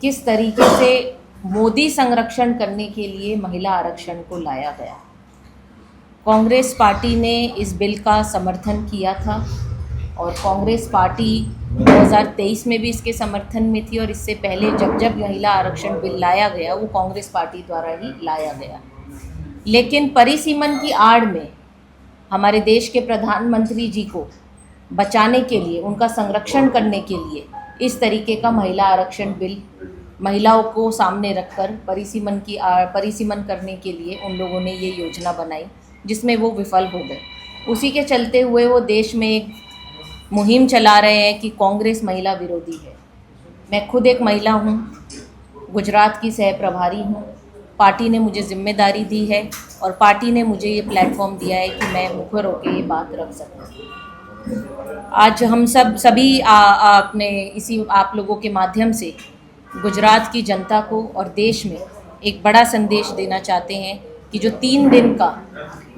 किस तरीके से मोदी संरक्षण करने के लिए महिला आरक्षण को लाया गया। कांग्रेस पार्टी ने इस बिल का समर्थन किया था और कांग्रेस पार्टी 2023 में भी इसके समर्थन में थी और इससे पहले जब जब महिला आरक्षण बिल लाया गया वो कांग्रेस पार्टी द्वारा ही लाया गया। लेकिन परिसीमन की आड़ में हमारे देश के प्रधानमंत्री जी को बचाने के लिए, उनका संरक्षण करने के लिए इस तरीके का महिला आरक्षण बिल महिलाओं को सामने रखकर परिसीमन करने के लिए उन लोगों ने ये योजना बनाई, जिसमें वो विफल हो गए। उसी के चलते हुए वो देश में एक मुहिम चला रहे हैं कि कांग्रेस महिला विरोधी है। मैं खुद एक महिला हूँ, गुजरात की सह प्रभारी हूँ। पार्टी ने मुझे जिम्मेदारी दी है और पार्टी ने मुझे ये प्लेटफॉर्म दिया है कि मैं मुखर होकर ये बात रख सकूँ। आज हम सभी अपने इसी आप लोगों के माध्यम से गुजरात की जनता को और देश में एक बड़ा संदेश देना चाहते हैं कि जो 3 दिन का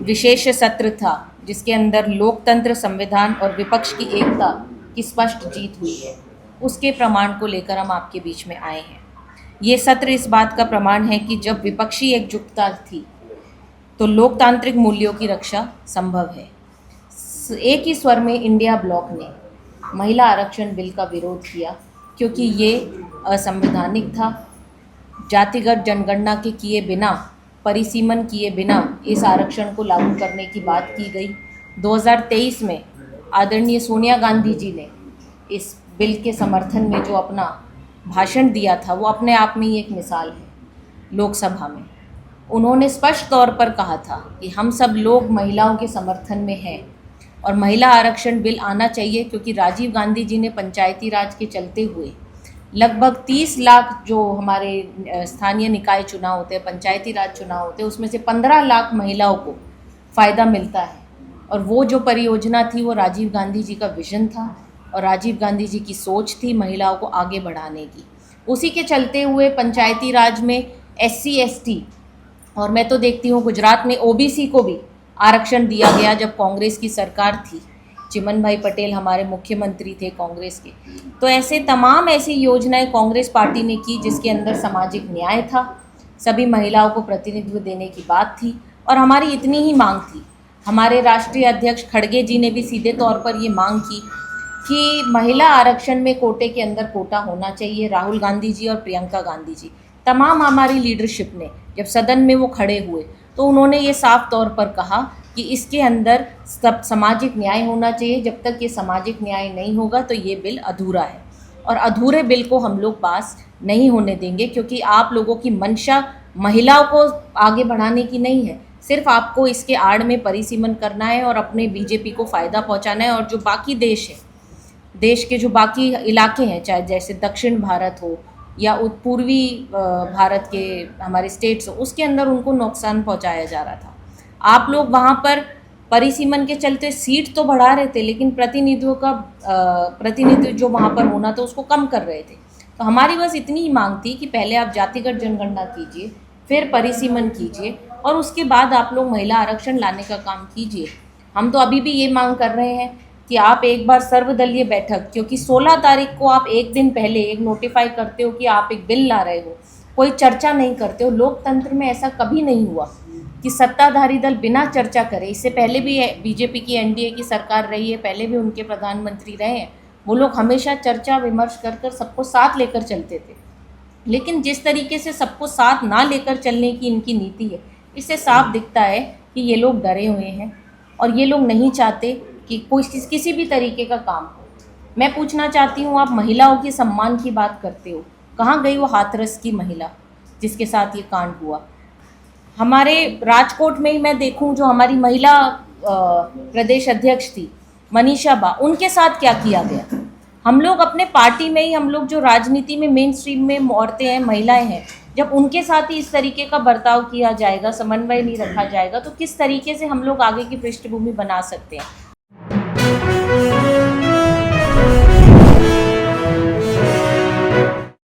विशेष सत्र था, जिसके अंदर लोकतंत्र, संविधान और विपक्ष की एकता की स्पष्ट जीत हुई है, उसके प्रमाण को लेकर हम आपके बीच में आए हैं। ये सत्र इस बात का प्रमाण है कि जब विपक्षी एकजुटता थी तो लोकतांत्रिक मूल्यों की रक्षा संभव है। एक ही स्वर में इंडिया ब्लॉक ने महिला आरक्षण बिल का विरोध किया, क्योंकि ये असंवैधानिक था। जातिगत जनगणना के किए बिना, परिसीमन किए बिना इस आरक्षण को लागू करने की बात की गई। 2023 में आदरणीय सोनिया गांधी जी ने इस बिल के समर्थन में जो अपना भाषण दिया था, वो अपने आप में ही एक मिसाल है। लोकसभा में उन्होंने स्पष्ट तौर पर कहा था कि हम सब लोग महिलाओं के समर्थन में हैं और महिला आरक्षण बिल आना चाहिए, क्योंकि राजीव गांधी जी ने पंचायती राज के चलते हुए लगभग 30 लाख जो हमारे स्थानीय निकाय चुनाव होते हैं, पंचायती राज चुनाव होते हैं, उसमें से 15 लाख महिलाओं को फ़ायदा मिलता है। और वो जो परियोजना थी वो राजीव गांधी जी का विजन था और राजीव गांधी जी की सोच थी महिलाओं को आगे बढ़ाने की। उसी के चलते हुए पंचायती राज में SC ST और मैं तो देखती हूँ गुजरात में OBC को भी आरक्षण दिया गया जब कांग्रेस की सरकार थी। चिमन भाई पटेल हमारे मुख्यमंत्री थे कांग्रेस के। तो ऐसे तमाम ऐसी योजनाएं कांग्रेस पार्टी ने की जिसके अंदर सामाजिक न्याय था, सभी महिलाओं को प्रतिनिधित्व देने की बात थी और हमारी इतनी ही मांग थी। हमारे राष्ट्रीय अध्यक्ष खड़गे जी ने भी सीधे तौर पर ये मांग की कि महिला आरक्षण में कोटे के अंदर कोटा होना चाहिए। राहुल गांधी जी और प्रियंका गांधी जी, तमाम हमारी लीडरशिप ने जब सदन में वो खड़े हुए तो उन्होंने ये साफ तौर पर कहा कि इसके अंदर सब सामाजिक न्याय होना चाहिए। जब तक ये सामाजिक न्याय नहीं होगा तो ये बिल अधूरा है और अधूरे बिल को हम लोग पास नहीं होने देंगे, क्योंकि आप लोगों की मंशा महिलाओं को आगे बढ़ाने की नहीं है। सिर्फ आपको इसके आड़ में परिसीमन करना है और अपने बीजेपी को फ़ायदा पहुंचाना है। और जो बाकी देश है, देश के जो बाकी इलाके हैं, चाहे जैसे दक्षिण भारत हो या पूर्वी भारत के हमारे स्टेट्स हो, उसके अंदर उनको नुकसान पहुंचाया जा रहा था। आप लोग वहाँ पर परिसीमन के चलते सीट तो बढ़ा रहे थे, लेकिन प्रतिनिधित्व जो वहाँ पर होना था उसको कम कर रहे थे। तो हमारी बस इतनी ही मांग थी कि पहले आप जातिगत जनगणना कीजिए, फिर परिसीमन कीजिए और उसके बाद आप लोग महिला आरक्षण लाने का काम कीजिए। हम तो अभी भी ये मांग कर रहे हैं कि आप एक बार सर्वदलीय बैठक, क्योंकि 16 तारीख को आप एक दिन पहले एक नोटिफाई करते हो कि आप एक बिल ला रहे हो, कोई चर्चा नहीं करते हो। लोकतंत्र में ऐसा कभी नहीं हुआ कि सत्ताधारी दल बिना चर्चा करे। इससे पहले भी बीजेपी की NDA की सरकार रही है, पहले भी उनके प्रधानमंत्री रहे हैं, वो लोग हमेशा चर्चा विमर्श कर सबको साथ लेकर चलते थे। लेकिन जिस तरीके से सबको साथ ना लेकर चलने की इनकी नीति है, इससे साफ दिखता है कि ये लोग डरे हुए हैं और ये लोग नहीं चाहते कि कोई किसी भी तरीके का काम हो। मैं पूछना चाहती हूँ, आप महिलाओं के सम्मान की बात करते हो, कहाँ गई वो हाथरस की महिला जिसके साथ ये कांड हुआ? हमारे राजकोट में ही मैं देखूं, जो हमारी महिला प्रदेश अध्यक्ष थी मनीषा बा, उनके साथ क्या किया गया। हम लोग अपने पार्टी में ही, हम लोग जो राजनीति में मेन स्ट्रीम में औरतें हैं, महिलाएं हैं, जब उनके साथ ही इस तरीके का बर्ताव किया जाएगा, समन्वय नहीं रखा जाएगा, तो किस तरीके से हम लोग आगे की पृष्ठभूमि बना सकते हैं।